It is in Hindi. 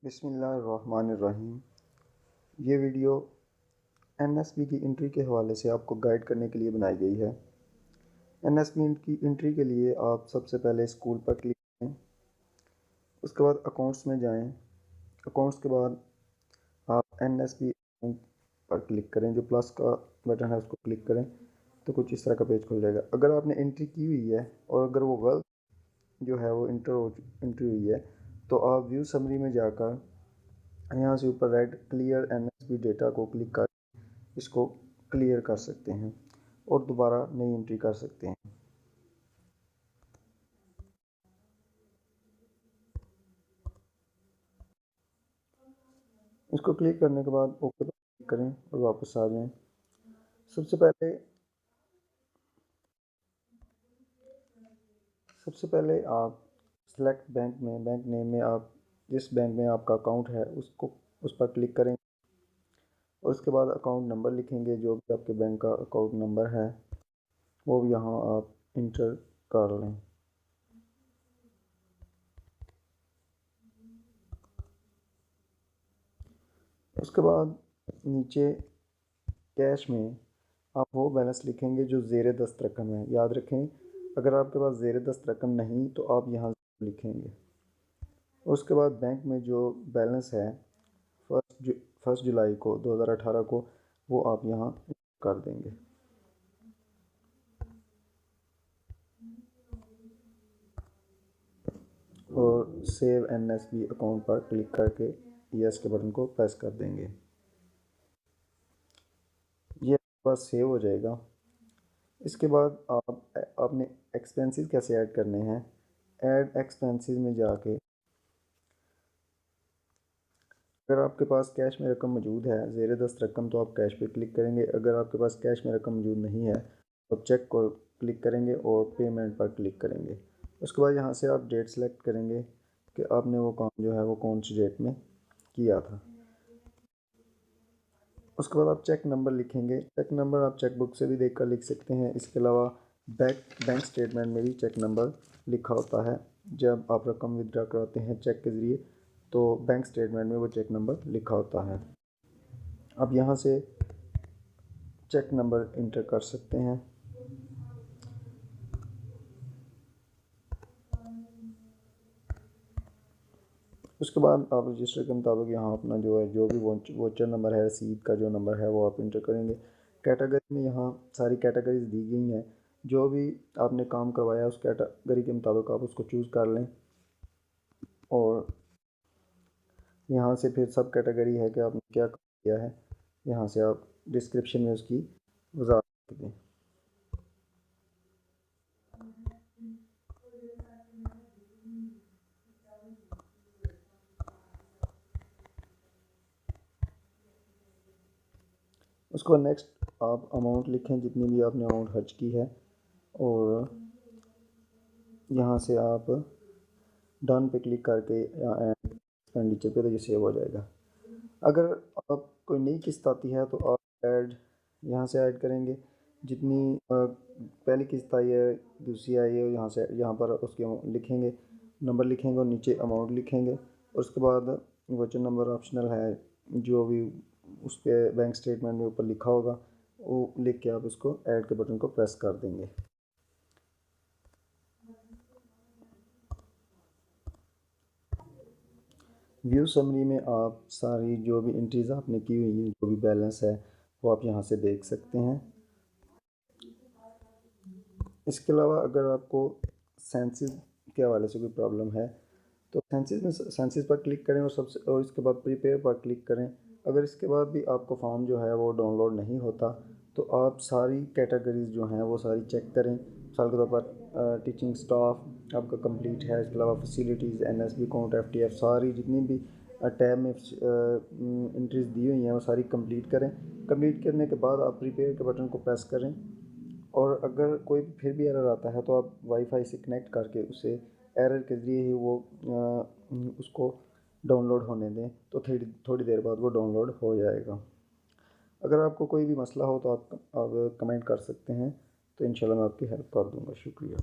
बिस्मिल्लाहिर्रहमानिर्रहीम। ये वीडियो एनएसबी की एंट्री के हवाले से आपको गाइड करने के लिए बनाई गई है। एनएसबी की एंट्री के लिए आप सबसे पहले स्कूल पर क्लिक करें, उसके बाद अकाउंट्स में जाएं। अकाउंट्स के बाद आप एनएसबी अकाउंट पर क्लिक करें, जो प्लस का बटन है उसको क्लिक करें तो कुछ इस तरह का पेज खुल जाएगा। अगर आपने एंट्री की हुई है और अगर वो गलत जो है वो एंट्री हुई है तो आप व्यू समरी में जाकर यहाँ से ऊपर रेड क्लियर एनएसबी डेटा को क्लिक कर इसको क्लियर कर सकते हैं और दोबारा नई एंट्री कर सकते हैं। इसको क्लिक करने के बाद ओके पर क्लिक करें और वापस आ जाएं। सबसे पहले आप सेलेक्ट बैंक नेम में आप जिस बैंक में आपका अकाउंट है उसको उस पर क्लिक करें और उसके बाद अकाउंट नंबर लिखेंगे। जो भी आपके बैंक का अकाउंट नंबर है वो यहाँ आप इंटर कर लें। उसके बाद नीचे कैश में आप वो बैलेंस लिखेंगे जो ज़ेर दस्त रकम है। याद रखें, अगर आपके पास ज़ेर दस्त रकम नहीं तो आप यहाँ लिखेंगे। उसके बाद बैंक में जो बैलेंस है फर्स्ट जुलाई को 2018 को वो आप यहाँ कर देंगे और सेव एनएसबी अकाउंट पर क्लिक करके यस के बटन को प्रेस कर देंगे। ये बस सेव हो जाएगा। इसके बाद आपने एक्सपेंसेस कैसे ऐड करने हैं। ऐड एक्सपेंसेस में जाके अगर आपके पास कैश में रकम मौजूद है, ज़ेर दस्त रकम, तो आप कैश पे क्लिक करेंगे। अगर आपके पास कैश में रकम मौजूद नहीं है तो आप चेक को क्लिक करेंगे और पेमेंट पर क्लिक करेंगे। उसके बाद यहाँ से आप डेट सेलेक्ट करेंगे कि आपने वो काम जो है वो कौन सी डेट में किया था। उसके बाद आप चेक नंबर लिखेंगे। चेक नंबर आप चेक बुक से भी देख कर लिख सकते हैं। इसके अलावा बैंक स्टेटमेंट में भी चेक नंबर लिखा होता है। जब आप रकम विड्रा कराते हैं चेक के ज़रिए तो बैंक स्टेटमेंट में वो चेक नंबर लिखा होता है। अब यहाँ से चेक नंबर इंटर कर सकते हैं। उसके बाद आप रजिस्टर के मुताबिक यहाँ अपना जो है जो भी वोचर नंबर है, रसीद का जो नंबर है वो आप इंटर करेंगे। कैटेगरी में यहाँ सारी कैटेगरीज दी गई हैं। जो भी आपने काम करवाया उस कैटेगरी के मुताबिक आप उसको चूज़ कर लें और यहाँ से फिर सब कैटेगरी है कि आपने क्या किया है, यहाँ से आप डिस्क्रिप्शन में उसकी वजाहत दें। उसको नेक्स्ट आप अमाउंट लिखें जितनी भी आपने अमाउंट खर्च की है और यहाँ से आप डन पे क्लिक करके एक्सपेंडिचर पे तो ये सेव हो जाएगा। अगर आप कोई नई किस्त आती है तो आप ऐड यहाँ से ऐड करेंगे। जितनी पहली किस्त आई है, दूसरी आई है, यहाँ पर उसके लिखेंगे, नंबर लिखेंगे और नीचे अमाउंट लिखेंगे। और उसके बाद वोचर नंबर ऑप्शनल है, जो भी उस पर बैंक स्टेटमेंट में ऊपर लिखा होगा वो लिख के आप उसको ऐड के बटन को प्रेस कर देंगे। व्यू समरी में आप सारी जो भी एंट्रीज आपने की हुई है, जो भी बैलेंस है वो आप यहाँ से देख सकते हैं। इसके अलावा अगर आपको सेंसिस के हवाले से कोई प्रॉब्लम है तो सेंसिस पर क्लिक करें और इसके बाद प्रिपेयर पर क्लिक करें। अगर इसके बाद भी आपको फॉर्म जो है वो डाउनलोड नहीं होता तो आप सारी कैटेगरीज जो हैं वो सारी चेक करें। मिसाल के तौर पर टीचिंग स्टाफ आपका कंप्लीट है। इसके अलावा फैसिलिटीज़, एनएसबी अकाउंट, एफटीएफ, सारी जितनी भी टैब में एंट्रीज दी हुई हैं वो सारी कंप्लीट करें। कंप्लीट करने के बाद आप प्रिपेयर के बटन को प्रेस करें और अगर कोई फिर भी एरर आता है तो आप वाईफाई से कनेक्ट करके उसे एरर के ज़रिए ही वो उसको डाउनलोड होने दें तो थोड़ी देर बाद वो डाउनलोड हो जाएगा। अगर आपको कोई भी मसला हो तो आप कमेंट कर सकते हैं, तो इंशाल्लाह मैं आपकी हेल्प कर दूंगा। शुक्रिया।